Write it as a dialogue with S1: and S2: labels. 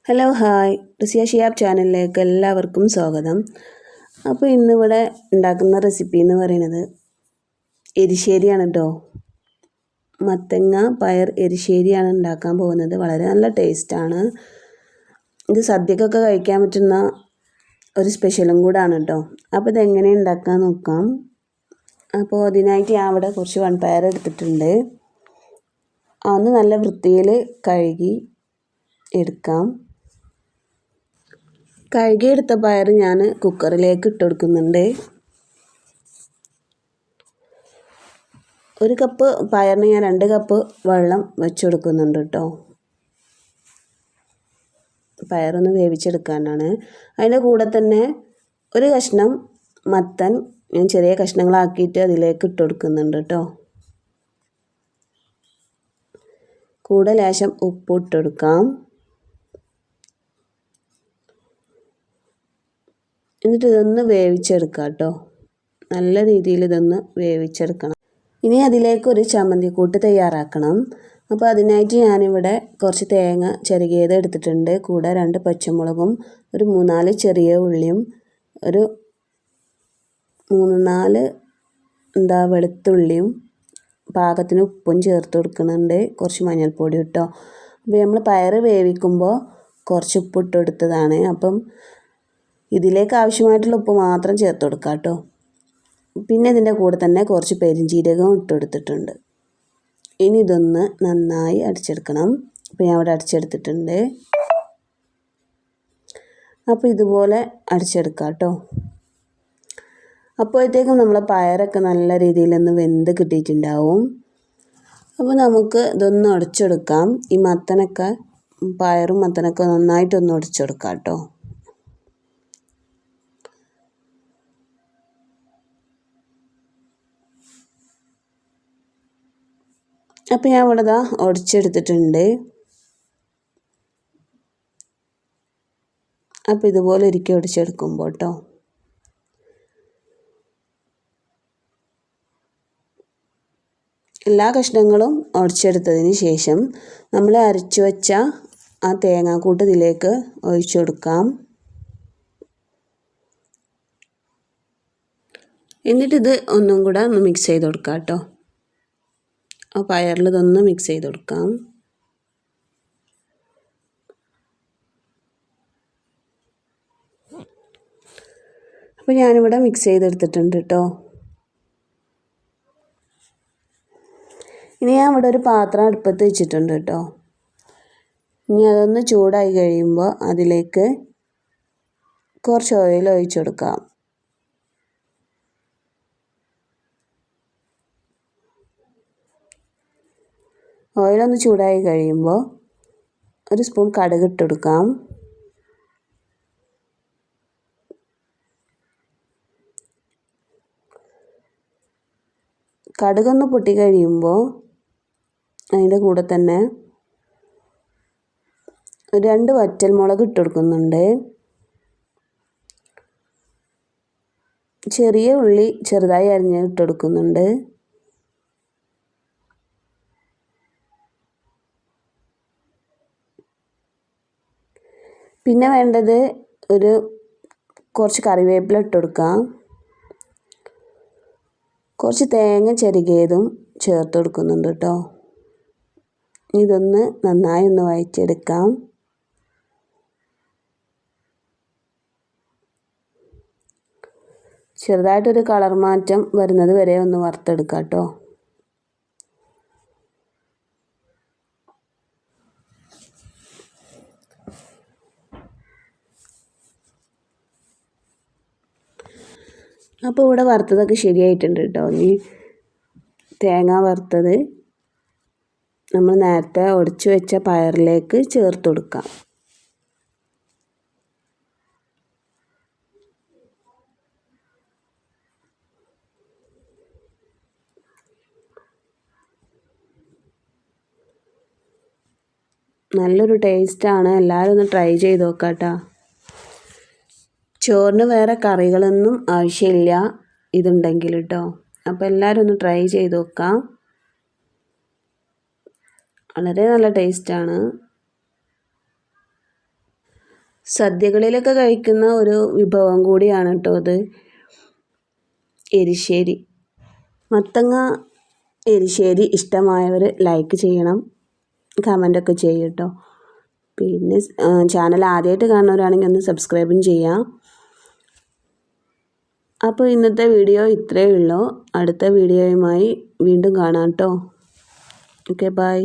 S1: Hello hi Rusiya Shiyab ചാനലിലേക്ക് എല്ലാവർക്കും സ്വാഗതം. അപ്പോൾ ഇന്നിവിടെ ഉണ്ടാക്കുന്ന റെസിപ്പി എന്ന് പറയുന്നത് എരിശ്ശേരിയാണ് കേട്ടോ. മത്തങ്ങ പയർ എരിശ്ശേരിയാണ് ഉണ്ടാക്കാൻ പോകുന്നത്. വളരെ നല്ല ടേസ്റ്റാണ്. ഇത് സദ്യക്കൊക്കെ കഴിക്കാൻ പറ്റുന്ന ഒരു സ്പെഷ്യലും കൂടാണ് കേട്ടോ. അപ്പോൾ ഇതെങ്ങനെ ഉണ്ടാക്കാൻ നോക്കാം. അപ്പോൾ അതിനായിട്ട് ഞാൻ ഇവിടെ കുറച്ച് വൻപയർ എടുത്തിട്ടുണ്ട്. അതൊന്ന് നല്ല വൃത്തിയിൽ കഴുകി എടുക്കാം. കഴുകിയെടുത്ത പയർ ഞാൻ കുക്കറിലേക്ക് ഇട്ട് കൊടുക്കുന്നുണ്ട്. ഒരു കപ്പ് പയറിന് ഞാൻ 2 കപ്പ് വെള്ളം വെച്ച് കൊടുക്കുന്നുണ്ട് കേട്ടോ. പയറൊന്ന് വേവിച്ചെടുക്കാനാണ്. അതിൻ്റെ കൂടെ തന്നെ ഒരു കഷ്ണം മത്തൻ ഞാൻ ചെറിയ കഷ്ണങ്ങളാക്കിയിട്ട് അതിലേക്ക് ഇട്ട് കൊടുക്കുന്നുണ്ട് കേട്ടോ. കൂടെ ലേശം ഉപ്പ് ഇട്ട് കൊടുക്കാം. എന്നിട്ട് ഇതൊന്ന് വേവിച്ചെടുക്കാം കേട്ടോ. നല്ല രീതിയിൽ ഇതൊന്ന് വേവിച്ചെടുക്കണം. ഇനി അതിലേക്ക് ഒരു ചമ്മന്തിക്കൂട്ട് തയ്യാറാക്കണം. അപ്പോൾ അതിനായിട്ട് ഞാനിവിടെ കുറച്ച് തേങ്ങ ചിരകിയത് എടുത്തിട്ടുണ്ട്. കൂടെ 2 പച്ചമുളകും ഒരു 3-4 ചെറിയ ഉള്ളിയും ഒരു 3-4 വെളുത്തുള്ളിയും പാകത്തിന് ഉപ്പും ചേർത്ത് കൊടുക്കുന്നുണ്ട്. കുറച്ച് മഞ്ഞൾപ്പൊടി കേട്ടോ. അപ്പോൾ നമ്മൾ പയർ വേവിക്കുമ്പോൾ കുറച്ച് ഉപ്പ് ഇട്ട് കൊടുത്തതാണ്. അപ്പം ഇതിലേക്ക് ആവശ്യമായിട്ടുള്ള ഉപ്പ് മാത്രം ചേർത്ത് കൊടുക്കാം കേട്ടോ. പിന്നെ ഇതിൻ്റെ കൂടെ തന്നെ കുറച്ച് പെരുംജീരകവും ഇട്ട് കൊടുത്തിട്ടുണ്ട്. ഇനി ഇതൊന്ന് നന്നായി അടിച്ചെടുക്കണം. അപ്പോൾ ഞാൻ ഇവിടെ അടിച്ചെടുത്തിട്ടുണ്ട്. അപ്പോൾ ഇതുപോലെ അടിച്ചെടുക്കാം കേട്ടോ. അപ്പോഴത്തേക്കും നമ്മളെ പയറൊക്കെ നല്ല രീതിയിലൊന്ന് വെന്ത് കിട്ടിയിട്ടുണ്ടാവും. അപ്പോൾ നമുക്ക് ഇതൊന്ന് ഉടച്ചെടുക്കാം. ഈ മത്തനൊക്കെ പയറും മത്തനൊക്കെ നന്നായിട്ടൊന്ന് ഉടച്ചെടുക്കാം കേട്ടോ. അപ്പോൾ ഞാൻ ഇവിടെ ഉടച്ചെടുത്തിട്ടുണ്ട്. അപ്പോൾ ഇതുപോലെ ഒരിക്കൽ ഉടച്ചെടുക്കുമ്പോൾ കേട്ടോ. എല്ലാ കഷ്ണങ്ങളും ഉടച്ചെടുത്തതിന് ശേഷം നമ്മൾ അരച്ചു വെച്ച ആ തേങ്ങാക്കൂട്ട് ഇതിലേക്ക് ഒഴിച്ചു കൊടുക്കാം. എന്നിട്ടിത് ഒന്നും കൂടെ ഒന്ന് മിക്സ് ചെയ്ത് കൊടുക്കാം കേട്ടോ. ആ പയറിൽ ഇതൊന്ന് മിക്സ് ചെയ്ത് കൊടുക്കാം. അപ്പോൾ ഞാനിവിടെ മിക്സ് ചെയ്തെടുത്തിട്ടുണ്ട് കേട്ടോ. ഇനി ഞാൻ ഇവിടെ ഒരു പാത്രം അടുപ്പത്ത് വെച്ചിട്ടുണ്ട് കേട്ടോ. ഇനി അതൊന്ന് ചൂടായി കഴിയുമ്പോൾ അതിലേക്ക് കുറച്ച് ഓയിൽ ഒഴിച്ചു കൊടുക്കാം. ഓയിലൊന്ന് ചൂടായി കഴിയുമ്പോൾ ഒരു സ്പൂൺ കടുക് ഇട്ട് കൊടുക്കാം. കടുകൊന്ന് പൊട്ടി കഴിയുമ്പോൾ അതിൻ്റെ കൂടെ തന്നെ 2 വറ്റൽമുളക് ഇട്ട് കൊടുക്കുന്നുണ്ട്. ചെറിയ ഉള്ളി ചെറുതായി അരിഞ്ഞ് ഇട്ട് കൊടുക്കുന്നുണ്ട്. പിന്നെ വേണ്ടത് കുറച്ച് കറിവേപ്പില ഇട്ട് കൊടുക്കാം. കുറച്ച് തേങ്ങ ചിരകിയതും ചേർത്ത് കൊടുക്കുന്നുണ്ട് കേട്ടോ. ഇതൊന്ന് നന്നായി ഒന്ന് വഴറ്റിയെടുക്കാം. ചെറുതായിട്ടൊരു കളർ മാറ്റം വരുന്നത് വരെ ഒന്ന് വറുത്തെടുക്കാം കേട്ടോ. അപ്പോൾ ഇവിടെ വറുത്തതൊക്കെ ശരിയായിട്ടുണ്ട് കേട്ടോ. ഇനി തേങ്ങ വറുത്തത് നമ്മൾ നേരത്തെ ഉടച്ചു വെച്ച പയറിലേക്ക് ചേർത്ത് കൊടുക്കാം. നല്ലൊരു ടേസ്റ്റാണ്. എല്ലാവരും ഒന്ന് ട്രൈ ചെയ്ത് നോക്കാം കേട്ടോ. ചോറിന് വേറെ കറികളൊന്നും ആവശ്യമില്ല ഇതുണ്ടെങ്കിൽ കേട്ടോ. അപ്പോൾ എല്ലാവരും ഒന്ന് ട്രൈ ചെയ്ത് നോക്കാം. വളരെ നല്ല ടേസ്റ്റാണ്. സദ്യകളിലൊക്കെ കഴിക്കുന്ന ഒരു വിഭവം കൂടിയാണ് കേട്ടോ ഇത്, എരിശ്ശേരി. മത്തങ്ങ എരിശ്ശേരി ഇഷ്ടമായവർ ലൈക്ക് ചെയ്യണം, കമൻ്റൊക്കെ ചെയ്യും കേട്ടോ. പിന്നെ ചാനൽ ആദ്യമായിട്ട് കാണുന്നവരാണെങ്കിൽ ഒന്ന് സബ്സ്ക്രൈബും ചെയ്യാം. അപ്പോൾ ഇന്നത്തെ വീഡിയോ ഇത്രയേ ഉള്ളൂ. അടുത്ത വീഡിയോയുമായി വീണ്ടും കാണാം കേട്ടോ. Okay, by.